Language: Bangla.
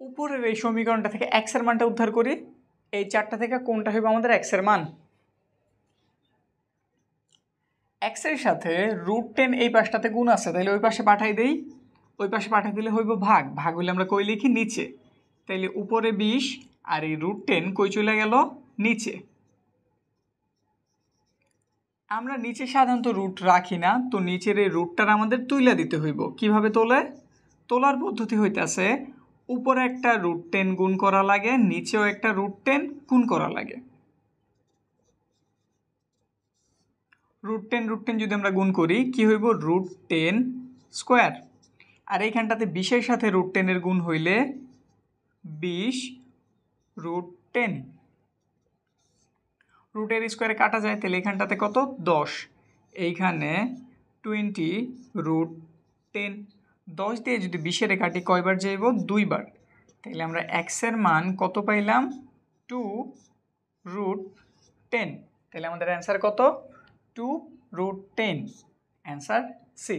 উপরের এই সমীকরণটা থেকে x এর মানটা উদ্ধার করি। এই চারটা থেকে কোনটা হইব আমাদের x এর মান? x এর সাথে √10 এই পাশটাতে গুণ আছে, তাহলে ওই পাশে পাঠাই দেই। ওই পাশে পাঠাই দিলে হইব ভাগ, ভাগ হইলে আমরা কই লিখি? নিচে। তাইলে উপরে 20 আর এই √10 কই চলে গেল? নিচে। আমরা নিচে সাধারণত রুট রাখি না, তো নিচের এই রুটটার আমাদের তুইলা দিতে হইব। কিভাবে তোলে? তোলার পদ্ধতি হইতাছে উপরে একটা √10 গুণ করা লাগে, নিচেও একটা √10 গুণ করা লাগে। √10 যদি আমরা গুণ করি কি হইব? √10 স্কোয়ার। আর এইখানটাতে 20-এর সাথে √10 এর গুণ হইলে 20 √10। রুটের স্কোয়ারে কাটা যায়, তাহলে এইখানটাতে কত? 10। এইখানে 20 √10। 10 দিয়ে যদি 20-এর কাটি কয়বার যাইব? 2 বার। তাহলে আমরা x এর মান কত পাইলাম? 2 √10। তাহলে আমাদের অ্যান্সার কত? 2 √10। Answer C.